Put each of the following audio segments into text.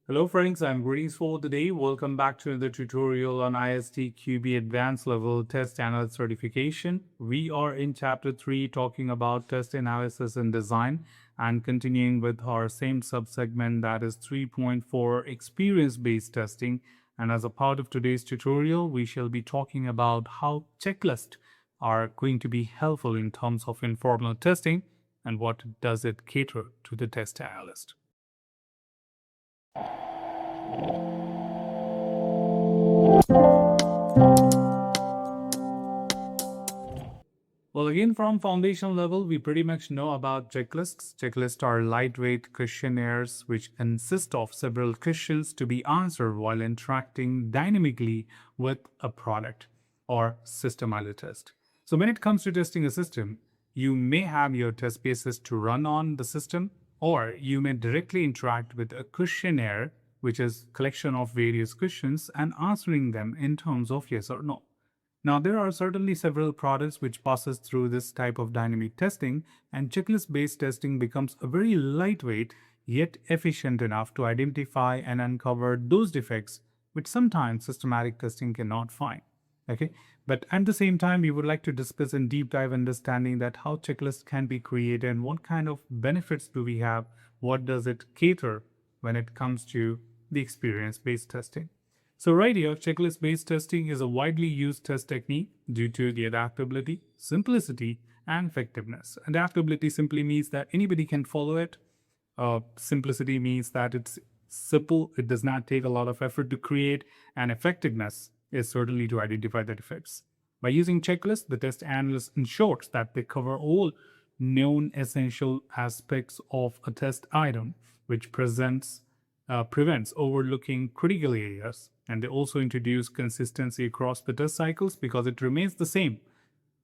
Hello friends, I'm greetings for today. Welcome back to another tutorial on ISTQB Advanced Level Test Analyst Certification. We are in Chapter 3 talking about test analysis and design and continuing with our same subsegment, that is 3.4 Experience-Based Testing. And as a part of today's tutorial, we shall be talking about how checklists are going to be helpful in terms of informal testing and what does it cater to the test analyst. Well, again, from foundation level, we pretty much know about checklists. Checklists are lightweight questionnaires which consist of several questions to be answered while interacting dynamically with a product or system under test. So when it comes to testing a system, you may have your test cases to run on the system, or you may directly interact with a questionnaire, which is a collection of various questions and answering them in terms of yes or no. Now, there are certainly several products which passes through this type of dynamic testing, and checklist-based testing becomes a very lightweight yet efficient enough to identify and uncover those defects which sometimes systematic testing cannot find. Okay, but at the same time, we would like to discuss in deep dive understanding that how checklists can be created and what kind of benefits do we have, what does it cater when it comes to the experience-based testing. So right here, checklist-based testing is a widely used test technique due to the adaptability, simplicity, and effectiveness. Adaptability simply means that anybody can follow it. Simplicity means that it's simple, it does not take a lot of effort to create, and effectiveness is certainly to identify the defects. By using checklists, the test analyst ensures that they cover all known essential aspects of a test item, which prevents overlooking critical areas, and they also introduce consistency across the test cycles because it remains the same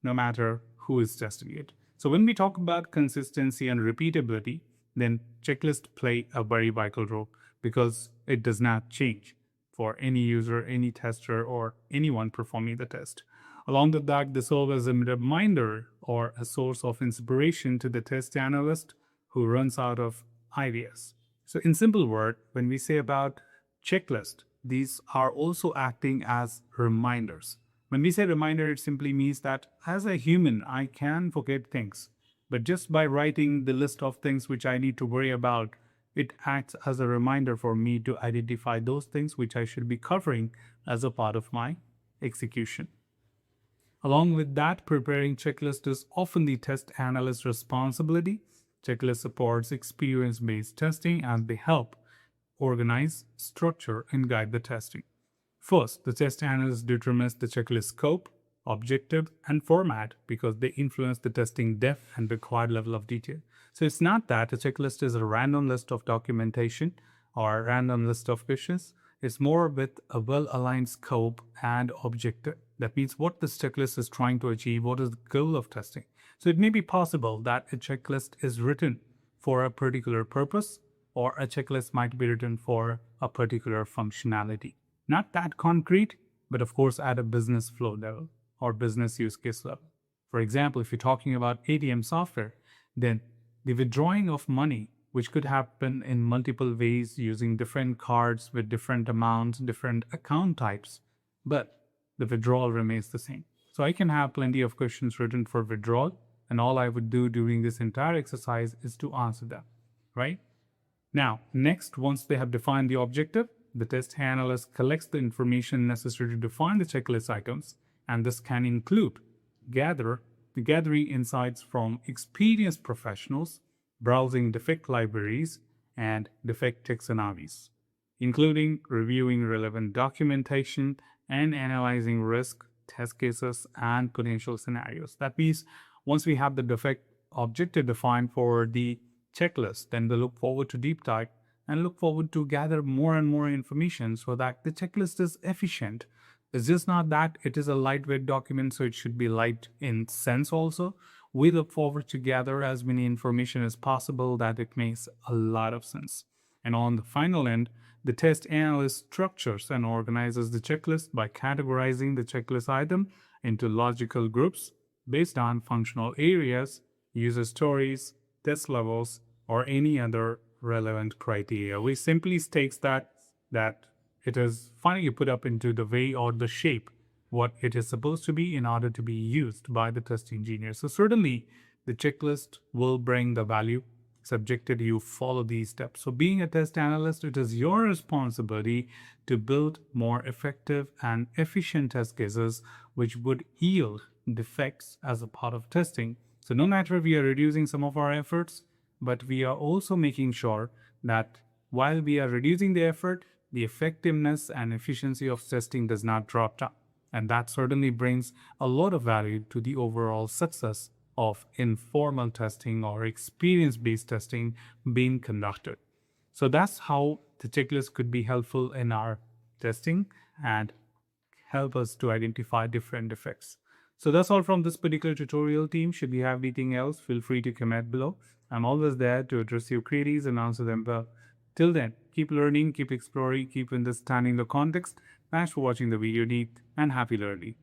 no matter who is testing it. So when we talk about consistency and repeatability, then checklists play a very vital role because it does not change for any user, any tester, or anyone performing the test. Along with that, they serve as a reminder or a source of inspiration to the test analyst who runs out of ideas. So in simple word, when we say about checklist, these are also acting as reminders. When we say reminder, it simply means that as a human, I can forget things. But just by writing the list of things which I need to worry about, it acts as a reminder for me to identify those things which I should be covering as a part of my execution. Along with that, preparing checklist is often the test analyst's responsibility. Checklist supports experience-based testing and they help organize, structure, and guide the testing. First, the test analyst determines the checklist scope, objective, and format because they influence the testing depth and required level of detail. So it's not that a checklist is a random list of documentation or a random list of questions. It's more with a well-aligned scope and objective. That means what this checklist is trying to achieve, what is the goal of testing. So it may be possible that a checklist is written for a particular purpose, or a checklist might be written for a particular functionality. Not that concrete, but of course at a business flow level or business use case level. For example, if you're talking about ATM software, then the withdrawing of money, which could happen in multiple ways using different cards with different amounts, different account types, but the withdrawal remains the same. So I can have plenty of questions written for withdrawal, and all I would do during this entire exercise is to answer them, right? Now, next, once they have defined the objective, the test analyst collects the information necessary to define the checklist items, and this can include gathering insights from experienced professionals, browsing defect libraries, and defect taxonomies, including reviewing relevant documentation and analyzing risk, test cases, and potential scenarios. That means once we have the defect objective defined for the checklist, then they look forward to deep dive and look forward to gather more and more information so that the checklist is efficient. It's just not that it is a lightweight document, so it should be light in sense also. We look forward to gather as many information as possible that it makes a lot of sense. And on the final end, the test analyst structures and organizes the checklist by categorizing the checklist item into logical groups based on functional areas, user stories, test levels, or any other relevant criteria, which simply states that it is finally put up into the way or the shape what it is supposed to be in order to be used by the test engineer. So certainly the checklist will bring the value subjected you follow these steps. So being a test analyst, it is your responsibility to build more effective and efficient test cases which would yield defects as a part of testing. So no matter we are reducing some of our efforts, but we are also making sure that while we are reducing the effort, the effectiveness and efficiency of testing does not drop down. And that certainly brings a lot of value to the overall success of informal testing or experience-based testing being conducted. So that's how the checklist could be helpful in our testing and help us to identify different defects. So that's all from this particular tutorial, team. Should you have anything else, feel free to comment below. I'm always there to address your queries and answer them well. Till then, keep learning, keep exploring, keep understanding the context. Thanks for watching the video, Deep, and happy learning.